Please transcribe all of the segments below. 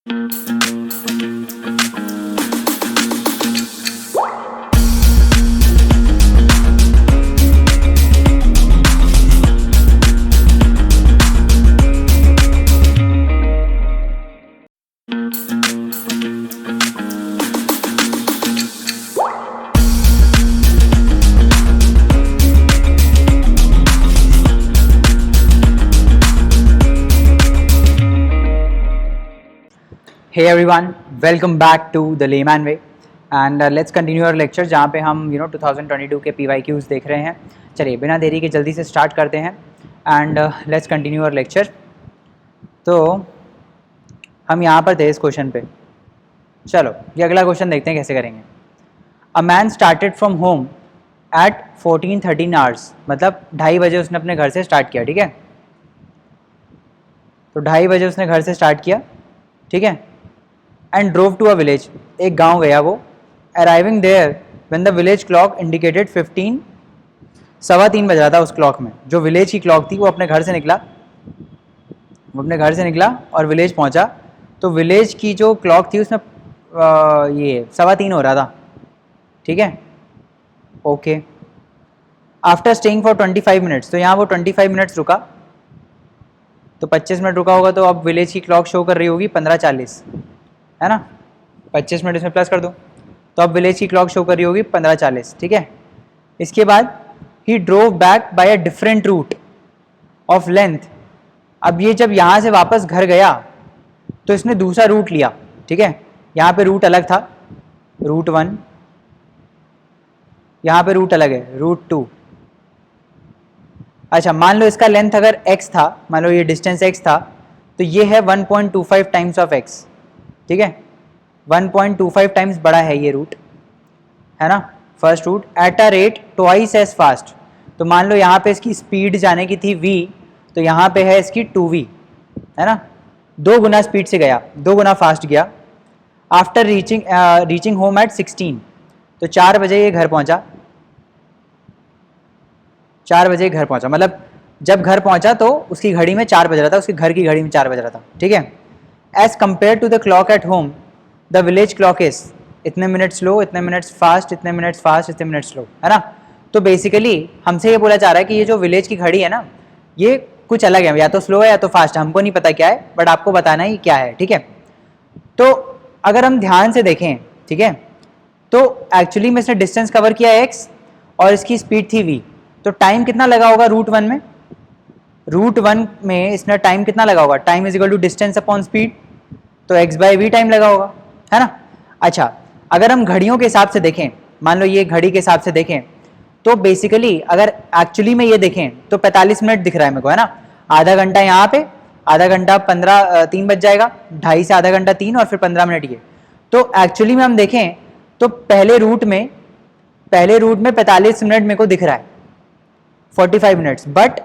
Hey everyone, welcome back to the Layman Way and let's continue our lecture जहाँ पे हम 2022 के PYQs देख रहे हैं। चलिए बिना देरी के जल्दी से स्टार्ट करते हैं and let's continue our lecture. तो हम यहाँ पर थे इस क्वेश्चन पे। चलो ये अगला क्वेश्चन देखते हैं कैसे करेंगे। A man started from home at 14:13 hours, मतलब 2:30 बजे उसने अपने घर से स्टार्ट किया, ठीक है। तो 2:30 बजे उसने घर से स्टार्ट किया, ठीक है, and drove to a village, एक गांव गया वो। Arriving there when the village clock indicated 15, 3:15 बज रहा था उस क्लॉक में। जो विलेज की क्लॉक थी वो अपने घर से निकला, और विलेज पहुंचा। तो विलेज की जो क्लॉक थी उसमें ये 3:15 हो रहा था, ठीक है, okay. After staying for 25 minutes, तो यहाँ वो 25 मिनट्स रुका, तो 25 मिनट रुका होगा, तो अब विलेज की क्लॉक शो कर रही होगी 15:40, है ना। 25 मिनट इसमें प्लस कर दो, तो अब विलेज की क्लॉक शो कर रही होगी 15:40, ठीक है। इसके बाद ही drove back by a different route of length. अब ये जब यहाँ से वापस घर गया तो इसने दूसरा रूट लिया, ठीक है। यहाँ पे रूट अलग था, रूट 1, यहाँ पे रूट अलग है, रूट 2। अच्छा, मान लो इसका लेंथ अगर x था, मान लो ये डिस्टेंस x था, तो ये है 1.25 टाइम्स ऑफ x, ठीक है। 1.25 टाइम्स बड़ा है ये रूट, है ना, first root. At a rate twice as fast, तो मान लो यहाँ पे इसकी स्पीड जाने की थी v, तो यहाँ पे है इसकी 2v, है ना, 2 गुना स्पीड से गया, 2 गुना फास्ट गया। आफ्टर रीचिंग होम एट 16, तो 4 बजे ये घर पहुँचा, 4 बजे घर पहुँचा, मतलब जब घर पहुँचा तो उसकी घड़ी में 4 बज रहा था, उसके घर की घड़ी में 4 बज रहा था, ठीक है। As compare to the clock at home, the village clock is इतने मिनट स्लो, इतने मिनट्स फास्ट, इतने मिनट्स फास्ट, इतने मिनट स्लो, है ना। तो बेसिकली हमसे ये बोला जा रहा है कि ये जो विलेज की घड़ी है ना, ये कुछ अलग है, या तो स्लो है या तो फास्ट, हमको नहीं पता क्या है, बट आपको बताना ही क्या है, ठीक है। तो अगर हम ध्यान से देखें, ठीक है, तो एक्चुअली में इसने डिस्टेंस कवर किया x और इसकी स्पीड थी v, तो टाइम कितना लगा होगा रूट 1 में? रूट 1 में इसने टाइम कितना लगा होगा? Time is equal to distance upon speed, तो x/v टाइम लगा होगा, है ना। अच्छा, अगर हम घड़ियों के हिसाब से देखें, मान लो ये घड़ी के हिसाब से देखें, तो बेसिकली अगर एक्चुअली में ये देखें तो 45 मिनट दिख रहा है मेरे को, है ना। आधा घंटा यहाँ पे, आधा घंटा 3 बज जाएगा, 2:30 से आधा घंटा 3 और फिर 15 मिनट ये। तो एक्चुअली में हम देखें तो पहले रूट में 45 मिनट मेरे को दिख रहा है, 45 मिनट्स, बट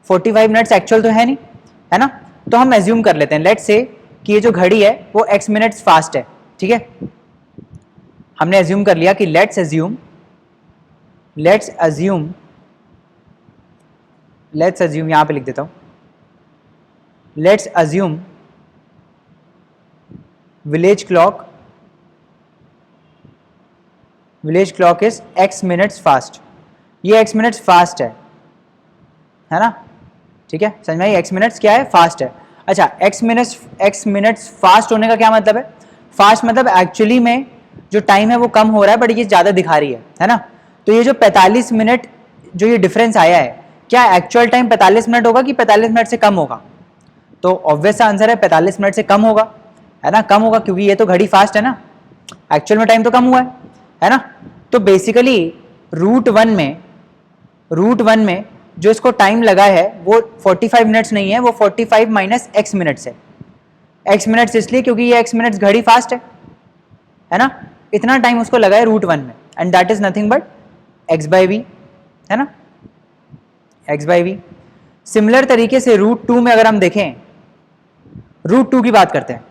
45 मिनट्स एक्चुअल तो है नहीं, है ना। तो हम एज्यूम कर लेते हैं, लेट्स से कि ये जो घड़ी है वो x मिनट्स फास्ट है, ठीक है। हमने एज्यूम कर लिया कि लेट्स अज्यूम यहां पे लिख देता हूं, let's assume village clock is x minutes fast. ये x मिनट्स फास्ट है ना, ठीक है, समझ में आई। x मिनट्स क्या है? फास्ट है। अच्छा, x मिनट्स फास्ट होने का क्या मतलब है? फास्ट मतलब एक्चुअली में जो टाइम है वो कम हो रहा है, बट ये ज़्यादा दिखा रही है ना। तो ये जो 45 मिनट जो ये डिफरेंस आया है, क्या एक्चुअल टाइम 45 मिनट होगा कि 45 मिनट से कम होगा? तो ऑब्वियस आंसर है 45 मिनट से कम होगा, है ना, कम होगा, क्योंकि ये तो घड़ी फास्ट है ना, एक्चुअल में टाइम तो कम हुआ है ना। तो बेसिकली रूट वन में जो इसको टाइम लगा है वो 45 मिनट्स नहीं है, वो 45 माइनस x मिनट्स है। x मिनट्स इसलिए क्योंकि ये x मिनट्स घड़ी फास्ट है ना, इतना टाइम उसको लगा है रूट 1 में, and that is nothing but x/v, है ना, x/v। सिमिलर तरीके से रूट 2 में अगर हम देखें, रूट 2 की बात करते हैं,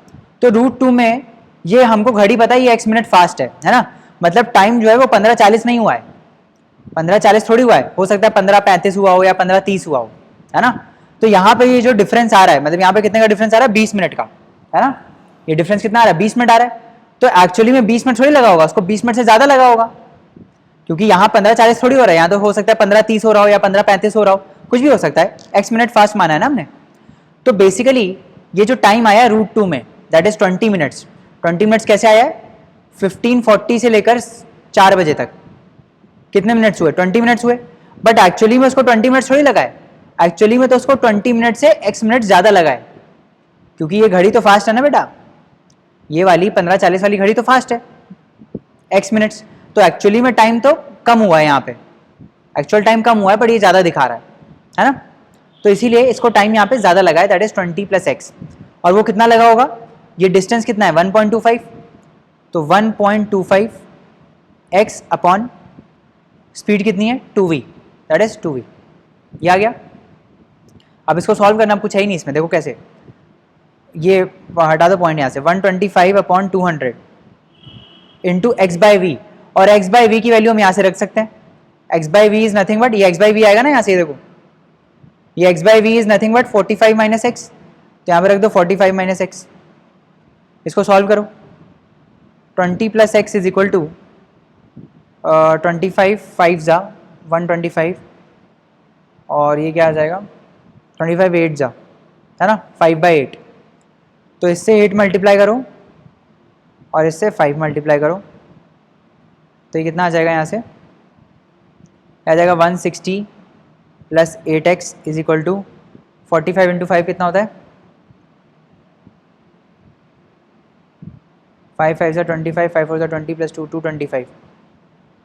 तो रूट 2 में ये हमको घड़ी पता है ये x मिनट फास्ट है ना, मतलब टाइम जो है वो 15:40 नहीं हुआ है, 15:40 थोड़ी हुआ है, हो सकता है 15:35 हुआ हो या 15:30 हुआ हो, है ना। तो यहाँ पे ये जो डिफरेंस आ रहा है, मतलब यहाँ पे कितने का डिफरेंस आ रहा है? 20 मिनट का, है ना। ये डिफरेंस कितना आ रहा है, 20 मिनट आ रहा है। तो एक्चुअली में 20 मिनट थोड़ी लगा होगा, उसको 20 मिनट से ज़्यादा लगा होगा, क्योंकि यहाँ 15:40 थोड़ी हो रहा है, यहाँ तो हो सकता है 15:30 हो रहा हो या 15:35 हो रहा हो, कुछ भी हो सकता है, x मिनट फास्ट माना है ना हमने। तो बेसिकली ये जो टाइम आया है √2 में, दैट इज 20 मिनट्स। 20 मिनट्स कैसे आया है, 15:40 से लेकर 4 बजे तक कितने मिनट्स हुए, 20 मिनट्स हुए। बट एक्चुअली में उसको 20 मिनट्स थोड़ी लगा है, एक्चुअली में तो उसको 20 मिनट से x मिनट ज़्यादा लगा है, क्योंकि ये घड़ी तो फास्ट है ना बेटा, ये वाली 15:40 वाली घड़ी तो फास्ट है, x मिनट्स। तो एक्चुअली में टाइम तो कम हुआ है, यहाँ पे एक्चुअल टाइम कम हुआ है, बट ये ज़्यादा दिखा रहा है ना। तो इसीलिए इसको टाइम यहाँ पे ज़्यादा लगा है, दैट इज 20 + x। और वो कितना लगा होगा, ये डिस्टेंस कितना है 1.25, तो 1.25 x अपॉन स्पीड कितनी है 2v, दैट इज 2v। ये आ गया। अब इसको सॉल्व करना कुछ है ही नहीं इसमें, देखो कैसे, ये हटा दो पॉइंट यहाँ से, 125/200 इंटू x/v, और x/v की वैल्यू हम यहाँ से रख सकते हैं, x/v इज नथिंग बट, ये x/v आएगा ना यहाँ से, देखो ये x/v is nothing but 45 - x, तो यहाँ पे रख दो 45 - x। इसको सॉल्व करो, 20 + x इज इक्वल टू 25 5 जा 125, और ये क्या आ जाएगा 25 8 जा, है ना, 5/8। तो इससे 8 मल्टीप्लाई करो और इससे 5 मल्टीप्लाई करो, तो ये कितना आ जाएगा, यहाँ से आ जाएगा 160 + 8x इज इक्वल टू 45 × 5 कितना होता है, 5 5 = 25, 5 4 = 20 + 2 225,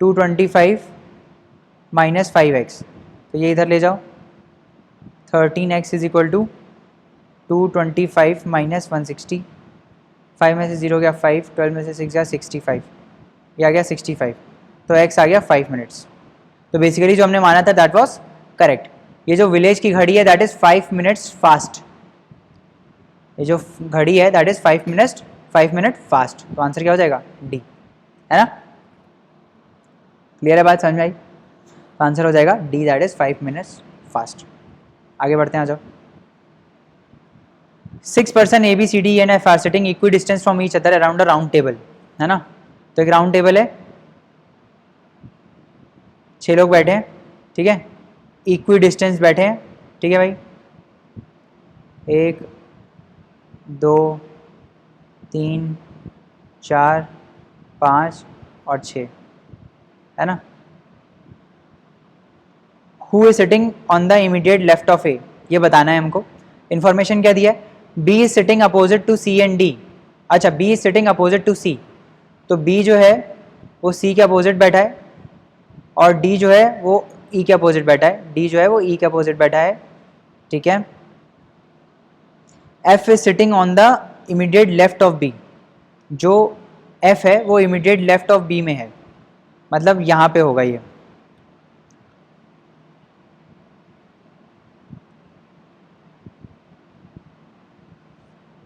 225 - 5x, तो ये इधर ले जाओ, 13x इज इक्वल टू 225 - 160, 5 में से 0 गया 5, 12 में से 6 गया 65, ये आ गया 65, तो x आ गया 5 मिनट्स। तो बेसिकली जो हमने माना था दैट वाज करेक्ट। ये जो विलेज की घड़ी है दैट इज़ 5 मिनट्स फास्ट, ये जो घड़ी है दैट इज़ 5 मिनट फास्ट, तो आंसर क्या हो जाएगा डी, है ना। क्लियर है बात, समझ में आई, तो आंसर हो जाएगा D, that is 5 minutes fast. आगे बढ़ते हैं, आ जाओ। 6 person ABCDENF are sitting equidistant from each other around a round table, है ना। तो एक राउंड टेबल है, 6 लोग बैठे हैं, ठीक है, इक्वी डिस्टेंस बैठे हैं, ठीक है भाई, 1 2 3 4 5 और 6, है ना। Who is sitting on the immediate left of A, ये बताना है हमको। इन्फॉर्मेशन क्या दिया है, B is sitting opposite to C and D. अच्छा, B is sitting opposite to C, तो बी जो है वो सी के अपोजिट बैठा है, और डी जो है वो ई के अपोजिट बैठा है, डी जो है वो ई के अपोजिट बैठा है, ठीक है। F is sitting on the immediate left of B, जो एफ है वो इमीडिएट लेफ्ट ऑफ बी में है, मतलब यहाँ पे होगा ये,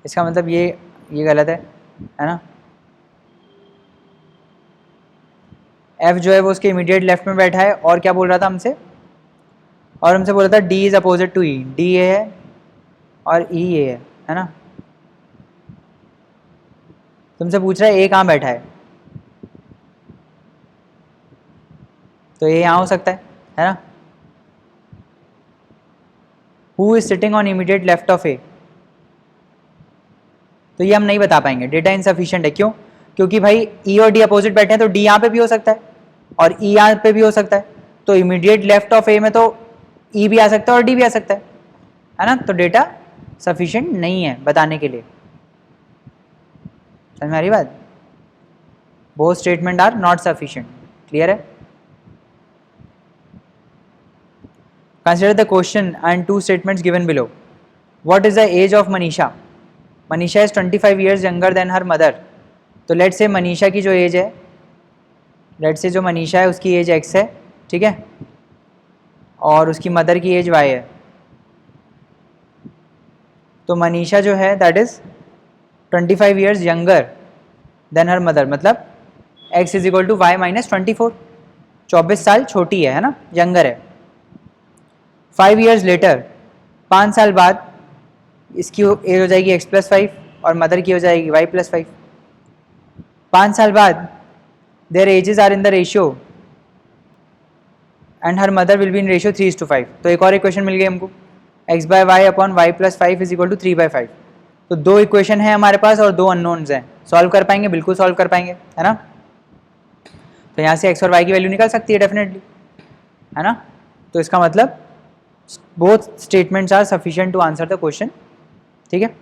इसका मतलब ये गलत है ना। एफ जो है वो उसके इमीडिएट लेफ्ट में बैठा है, और क्या बोल रहा था हमसे, और हमसे बोल रहा था D is opposite to E, D ये है और ई ये है ना। तुमसे पूछ रहा है ए कहाँ बैठा है, तो ये यहाँ हो सकता है ना। Who is sitting on immediate left of A, तो ये हम नहीं बता पाएंगे, डेटा इनसफिशिएंट है। क्यों, क्योंकि भाई ई और डी अपोजिट बैठे हैं, तो डी यहाँ पे भी हो सकता है और ई यहाँ पे भी हो सकता है, तो इमीडिएट लेफ्ट ऑफ ए में तो ई भी आ सकता है और डी भी आ सकता है ना। तो डेटा सफिशिएंट नहीं है बताने के लिए, समझ में आ रही बात। Both statement are not sufficient, clear है। Consider the question and 2 statements given below. What is the age of Manisha, Manisha is 25 years younger than her mother. तो लेट से मनीषा की जो एज है, लेट से जो मनीषा है उसकी एज x है, ठीक है, और उसकी मदर की एज y है। तो मनीषा जो है that is 25 years younger than her mother, मतलब x is equal to y - 24, 24 साल छोटी है ना, यंगर है। 5 ईयर्स लेटर, 5 साल बाद इसकी एज हो जाएगी x + 5, और मदर की हो जाएगी y+5। 5 साल बाद their ages are in the ratio and her mother will be in ratio 3:5। तो एक और इक्वेशन मिल गई हमको, x/y upon y+5 is equal to 3/5। तो 2 इक्वेशन है हमारे पास और 2 अननोन्स हैं। सॉल्व कर पाएंगे? बिल्कुल सॉल्व कर पाएंगे, है ना। तो यहाँ से x और y की वैल्यू निकल सकती है डेफिनेटली, है ना। तो इसका मतलब both statements are sufficient to answer the question, ठीक है।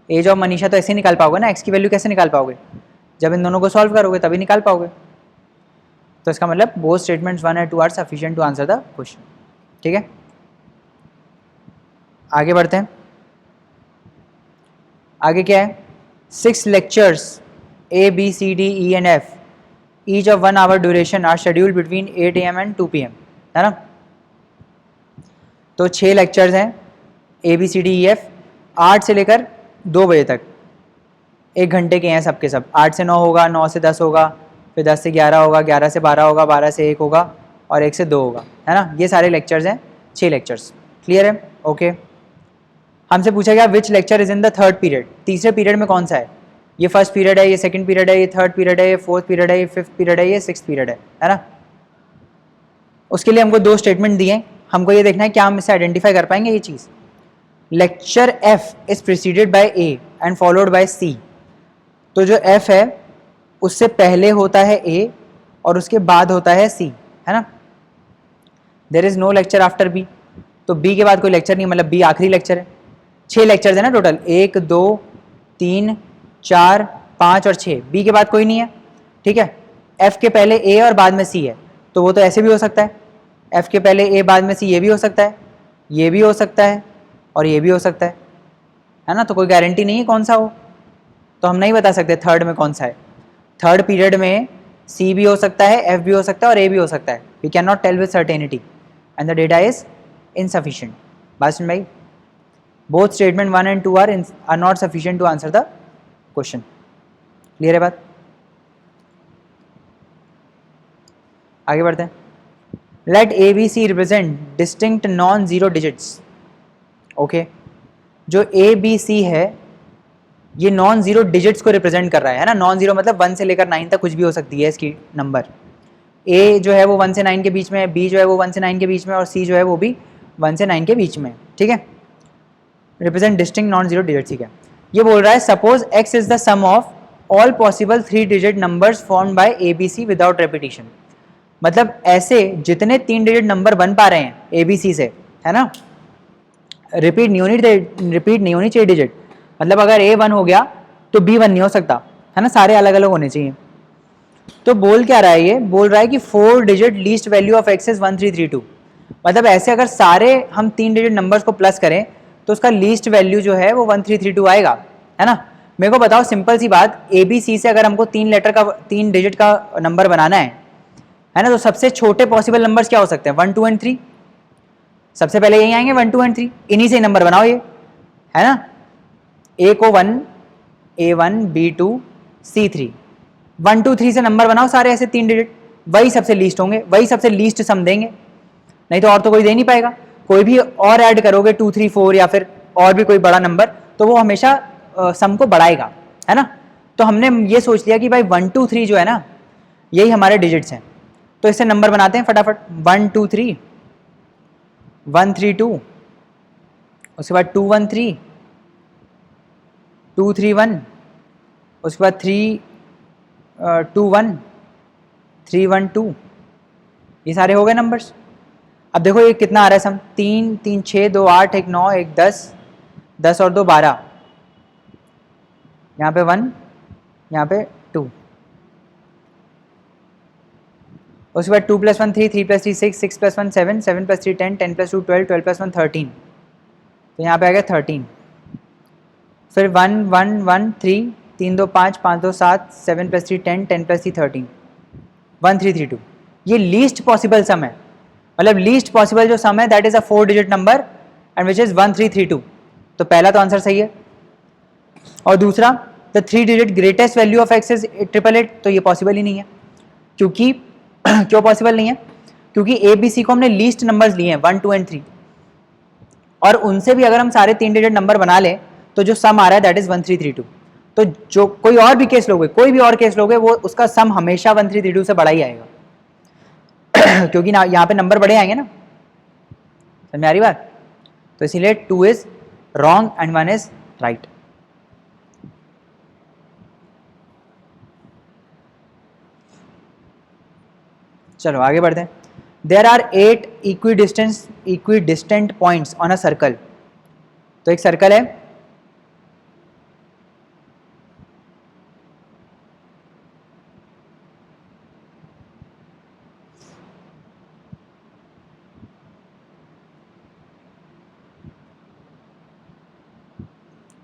एज ऑफ मनीषा तो ऐसे ही निकाल पाओगे ना, x की वैल्यू कैसे निकाल पाओगे? जब इन दोनों को सॉल्व करोगे तभी निकाल पाओगे। तो इसका मतलब बोथ स्टेटमेंट्स 1 और 2 are sufficient to answer the question, ठीक है। आगे बढ़ते हैं। आगे क्या है? 6 lectures A, B, C, D, E and F each of 1 hour duration are scheduled between 8 AM and 2 PM, है ना। तो 6 लेक्चर्स हैं A, B, C, D, E, F 8 से लेकर 2 बजे तक, 1 घंटे के हैं सबके सब। 8 से 9 होगा, 9 से 10 होगा, फिर 10 से 11 होगा, 11 से 12 होगा, 12 से 1 होगा और 1 से 2 होगा, है ना। ये सारे लेक्चर्स हैं, 6 लेक्चर्स। क्लियर है? ओके। हमसे पूछा गया which lecture is in the third period, तीसरे पीरियड में कौन सा है? ये फर्स्ट पीरियड है, ये सेकंड पीरियड है, ये थर्ड पीरियड है, ये फोर्थ पीरियड है, ये फिफ्थ पीरियड है, ये सिक्स्थ पीरियड है ना। उसके लिए हमको 2 स्टेटमेंट दिए, हमको ये देखना है क्या हम इसे आइडेंटिफाई कर पाएंगे ये चीज़। Lecture F is preceded by A and followed by C। तो जो F है उससे पहले होता है A और उसके बाद होता है C, है ना। There is no lecture after B, तो B के बाद कोई लेक्चर नहीं, मतलब B आखिरी लेक्चर है। 6 लेक्चर्स है ना टोटल, 1 2 3 4 5 और 6, B के बाद कोई नहीं है, ठीक है। F के पहले A और बाद में C है, तो वो तो ऐसे भी हो सकता है, F के पहले A बाद में C, ये भी हो सकता है, ये भी हो सकता है और ये भी हो सकता है ना। तो कोई गारंटी नहीं है कौन सा हो, तो हम नहीं बता सकते थर्ड में कौन सा है। थर्ड पीरियड में C भी हो सकता है, F भी हो सकता है और A भी हो सकता है। We can not tell with certainty and the data is insufficient. बात सुन भाई, both statement 1 and 2 are not sufficient to answer the question. Clear है बात? आगे बढ़ते हैं। Let A B C represent distinct non zero digits. Okay, जो A B C है ये नॉन जीरो डिजिट्स को रिप्रेजेंट कर रहा है ना। नॉन जीरो मतलब 1 से लेकर 9 तक कुछ भी हो सकती है इसकी नंबर। ए जो है वो 1 से 9 के बीच में है, बी जो है वो 1 से 9 के बीच में और सी जो है वो भी 1 से 9 के बीच में, ठीक है। Represent distinct non zero digit, ठीक है। ये बोल रहा है suppose x is the sum of all possible 3 digit numbers formed by A B C without repetition. मतलब ऐसे जितने 3 डिजिट नंबर बन पा रहे हैं ए बी सी से, है ना, रिपीट नहीं होनी चाहिए डिजिट। मतलब अगर ए 1 हो गया तो बी 1 नहीं हो सकता, है ना, सारे अलग अलग होने चाहिए। तो बोल क्या रहा है ये? बोल रहा है कि 4 digit least value of x is 1332। मतलब ऐसे अगर सारे हम 3 डिजिट नंबर्स को प्लस करें तो उसका लीस्ट वैल्यू जो है वो 1332 आएगा, है ना। मेरे को बताओ सिंपल सी बात, ए बी सी से अगर हमको 3 डिजिट का नंबर बनाना है ना, तो सबसे छोटे पॉसिबल नंबर्स क्या हो सकते हैं? 1 2 and 3। सबसे पहले यही आएंगे 1 2 and 3, इन्हीं से नंबर बनाओ ये, है ना। ए को 1, A1 B2 C3, 1 2 3 से नंबर बनाओ सारे ऐसे 3 डिजिट, वही सबसे लीस्ट होंगे, वही सबसे लीस्ट सम देंगे, नहीं तो और तो कोई दे नहीं पाएगा। कोई भी और ऐड करोगे 2 3 4 या फिर और भी कोई बड़ा नंबर तो वो हमेशा सम को बढ़ाएगा, है ना। तो हमने ये सोच लिया कि भाई 1 2 3 जो है ना यही हमारे डिजिट्स हैं, तो इससे नंबर बनाते हैं फटाफट। 1 2 3, 1 3 2, उसके बाद 2 1 3, 2 3 1, उसके बाद 3 2 1, 3 1 2। ये सारे हो गए नंबर्स। अब देखो ये कितना आ रहा है सम, 3 3 6 2 8 1 9 1 10, 10 और 2 12, यहाँ पे 1, यहाँ पे 2, उसके बाद 2 + 1 3, 3 + 3 6, 6 + 1 7, 7 + 3 10, 10 + 2 12, 12 + 1 13, तो यहाँ पे आ गया 13। फिर 1 1 1 3, 3 2 5, 5 2 7, 7 + 3 10, 10 + 3 13, 1332। ये लीस्ट पॉसिबल सम है, मतलब लीस्ट पॉसिबल जो सम है that is a 4 digit number and which is 1332। तो पहला तो आंसर सही है। और दूसरा, the 3 digit greatest value of x is 888, तो ये पॉसिबल ही नहीं है। क्योंकि क्यों पॉसिबल नहीं है? क्योंकि ए बी सी को हमने लीस्ट नंबर्स लिए हैं 1 2 and 3, और उनसे भी अगर हम सारे 3 डिजिट नंबर बना लें तो जो सम आ रहा है दैट इज 1332। तो जो कोई और भी केस लोगे, कोई भी और केस लोगे, वो उसका सम हमेशा 1332 से बड़ा ही आएगा क्योंकि ना यहाँ पे नंबर बड़े आएंगे ना, समझ में आ रही बात? तो इसीलिए 2 is wrong and 1 is right. चलो आगे बढ़ते हैं। There are 8 equidistant points on a circle. तो एक सर्कल है,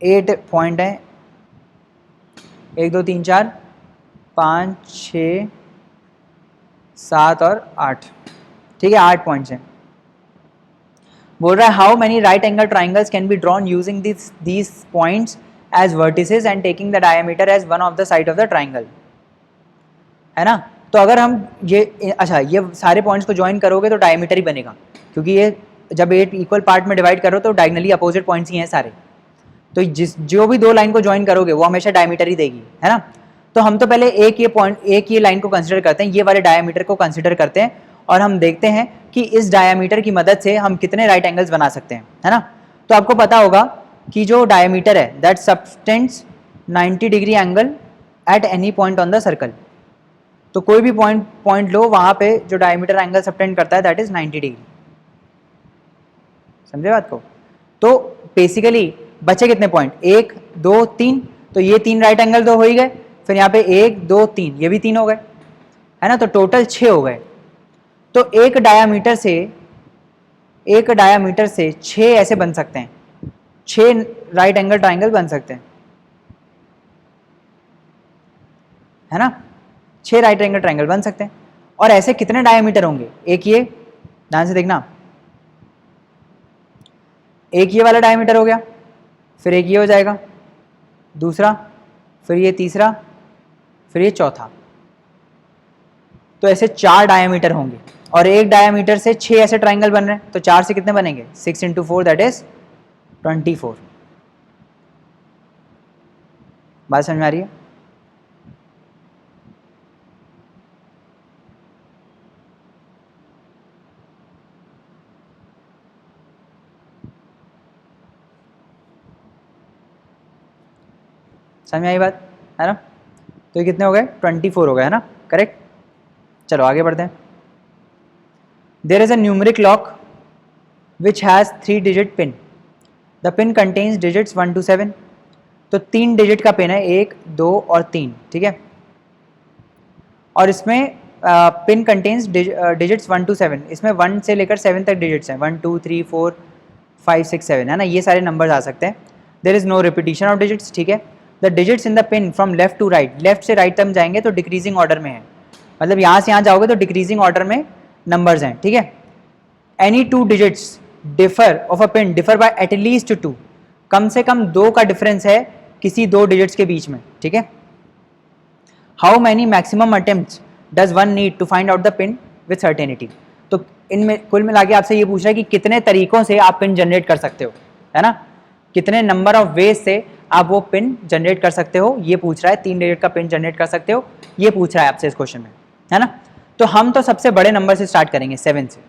एट पॉइंट है, 1 2 3 4 5 6 7 और 8, ठीक है 8 पॉइंट्स हैं। बोल रहा है how many right angle triangles can be drawn using these points as vertices and taking the diameter as one of the side of the triangle, है ना? तो अगर हम ये अच्छा ये सारे पॉइंट्स को ज्वाइन करोगे तो डायमीटर ही बनेगा, क्योंकि ये जब 8 इक्वल पार्ट में डिवाइड करो तो डायगनली अपोजिट पॉइंट्स ही हैं सारे, तो जो भी दो लाइन को ज्वाइन करोगे वो हमेशा डायमीटर ही देगी, है ना? तो हम तो पहले एक ये लाइन को कंसिडर करते हैं, ये वाले डायमीटर को कंसिडर करते हैं, और हम देखते हैं कि इस डायमीटर की मदद से हम कितने राइट एंगल्स बना सकते हैं, है ना? तो आपको पता होगा कि जो डायमीटर है that subtends 90 degree angle at any point on the circle. तो कोई भी पॉइंट लो, वहां पे जो डायमीटर एंगल सबटेंड करता है दैट इज 90 डिग्री। समझे बात को? तो बेसिकली बचे कितने पॉइंट, 1 2 3, तो ये 3 राइट एंगल तो हो ही गए, फिर यहाँ पे 1 2 3 ये भी 3 हो गए, है ना? तो टोटल 6 हो गए। तो एक डायामीटर से 6 ऐसे बन सकते हैं, 6 राइट एंगल ट्राइंगल बन सकते हैं, है ना? 6 राइट एंगल ट्राइंगल बन सकते हैं। और ऐसे कितने डायामीटर होंगे, एक ये, ध्यान से देखना, एक ये वाला डायमीटर हो गया, फिर एक ये हो जाएगा, दूसरा, फिर ये तीसरा, फिर ये चौथा। तो ऐसे 4 डायमीटर होंगे, और एक डायमीटर से 6 ऐसे ट्राइंगल बन रहे हैं, तो 4 से कितने बनेंगे, 6 × 4 दैट इज 24। बात समझ में आ रही है? समझ में आई बात, है ना? तो ये कितने हो गए, 24 हो गए, है ना? करेक्ट। चलो आगे बढ़ते हैं। There is a numeric lock which has 3 digit pin, the pin contains digits 1 to 7। तो 3 डिजिट का पिन है, 1 2 और 3, ठीक है? और इसमें पिन कंटेन्स डिजिट्स 1 to 7, इसमें 1 से लेकर 7 तक डिजिट्स हैं, 1 2 3 4 5 6 7, है ना? ये सारे नंबर्स आ सकते हैं। There is no repetition of digits, ठीक है? The digits in the pin from left to right, left से राइट तक जाएंगे तो डिक्रीजिंग ऑर्डर में है, मतलब यहाँ से यहाँ जाओगे तो डिक्रीजिंग ऑर्डर में नंबर्स हैं, ठीक है? Any 2 digits differ of a pin differ by at least 2, कम से कम 2 का डिफरेंस है किसी 2 डिजिट्स के बीच में, ठीक है? How many maximum attempts does one need to find out the pin with certainty. तो इनमें कुल मिला के आपसे ये पूछ रहा है कि कितने तरीकों से आप पिन जनरेट कर सकते हो, है ना? कितने नंबर ऑफ वेज से आप वो पिन जनरेट कर सकते हो, ये पूछ रहा है। 3 डिजिट का पिन जनरेट कर सकते हो, ये पूछ रहा है आपसे इस क्वेश्चन में, है ना? तो हम तो सबसे बड़े नंबर से स्टार्ट करेंगे, 7 से,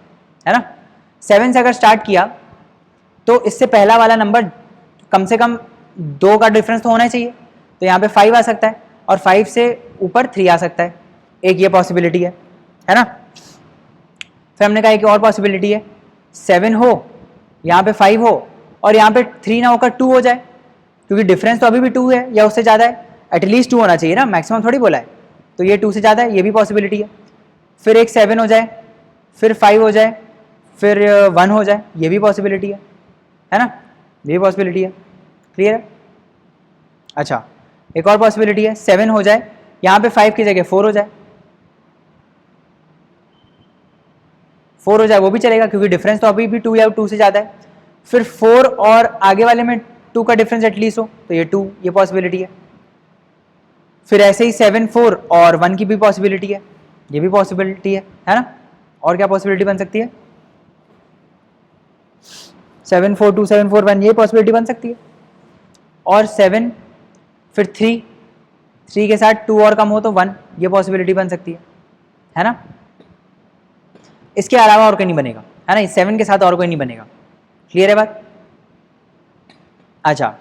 है ना? 7 से अगर स्टार्ट किया तो इससे पहला वाला नंबर कम से कम 2 का डिफरेंस तो होना चाहिए, तो यहाँ पे 5 आ सकता है, और 5 से ऊपर 3 आ सकता है, एक ये पॉसिबिलिटी है ना? फिर हमने कहा एक और पॉसिबिलिटी है, 7 हो, यहाँ पे 5 हो, और यहाँ पे 3 ना होकर 2 हो जाए, क्योंकि डिफरेंस तो अभी भी 2 है या उससे ज़्यादा है, एटलीस्ट 2 होना चाहिए ना, मैक्सिमम थोड़ी बोला है, तो ये 2 से ज़्यादा है, ये भी पॉसिबिलिटी है। फिर एक 7 हो जाए, फिर 5 हो जाए, फिर 1 हो जाए, ये भी पॉसिबिलिटी है ना? ये भी पॉसिबिलिटी है, क्लियर है? अच्छा, एक और पॉसिबिलिटी है, 7 हो जाए, यहाँ पे 5 की जगह 4 हो जाए, 4 हो जाए वो भी चलेगा, क्योंकि डिफरेंस तो अभी भी 2 या 2 से ज़्यादा है। फिर 4 और आगे वाले में 2 का डिफरेंस एटलीस्ट हो, तो ये 2, ये पॉसिबिलिटी है। फिर ऐसे ही 7 4 और 1 की भी पॉसिबिलिटी है, ये भी पॉसिबिलिटी है ना? और क्या पॉसिबिलिटी बन सकती है? 7 4 2 7 4 1, ये पॉसिबिलिटी बन सकती है। और 7, फिर 3 के साथ 2 और कम हो तो 1, ये पॉसिबिलिटी बन सकती है ना। इसके अलावा और कोई नहीं बनेगा, है ना, 7 के साथ और कोई नहीं बनेगा। क्लियर है बात? अच्छा,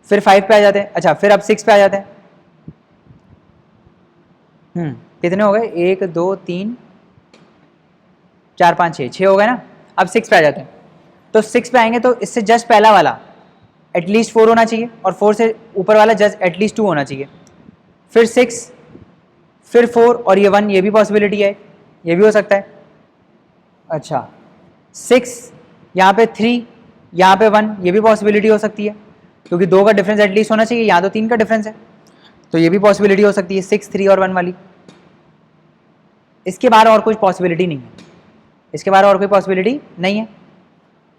फिर 5 पे आ जाते हैं। अच्छा, फिर अब 6 पे आ जाते हैं। कितने हो गए? 1 2 3 4 5 6 हो गए ना। अब 6 पे आ जाते हैं। तो 6 पे आएंगे तो इससे जस्ट पहला वाला एटलीस्ट 4 होना चाहिए, और 4 से ऊपर वाला जस्ट एटलीस्ट 2 होना चाहिए। फिर 6, फिर 4 और ये 1, ये भी पॉसिबिलिटी है, ये भी हो सकता है। अच्छा, 6 यहाँ पे 3, यहाँ पे 1, ये भी पॉसिबिलिटी हो सकती है, क्योंकि 2 का डिफरेंस एटलीस्ट होना चाहिए, यहाँ तो 3 का डिफरेंस है, तो ये भी पॉसिबिलिटी हो सकती है 6, 3 और 1 वाली। इसके बाहर और कोई पॉसिबिलिटी नहीं है, इसके बाहर और कोई पॉसिबिलिटी नहीं है।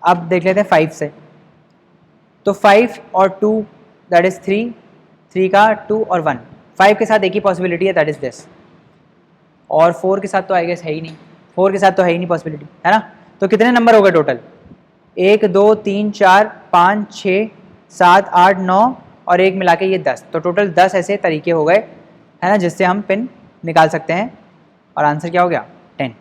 अब देख लेते हैं 5 से। तो 5 और 2 दैट इज 3, 3 का 2 और 1, 5 के साथ एक ही पॉसिबिलिटी है, दैट इज दिस। और 4 के साथ तो आई गेस है ही नहीं, 4 के साथ तो है ही नहीं पॉसिबिलिटी, है ना। तो कितने नंबर हो गए टोटल? 1 2 3 4 5 6 7 8 9 और 1 मिला के ये 10। तो टोटल 10 ऐसे तरीके हो गए, है ना, जिससे हम पिन निकाल सकते हैं। और आंसर क्या हो गया? 10।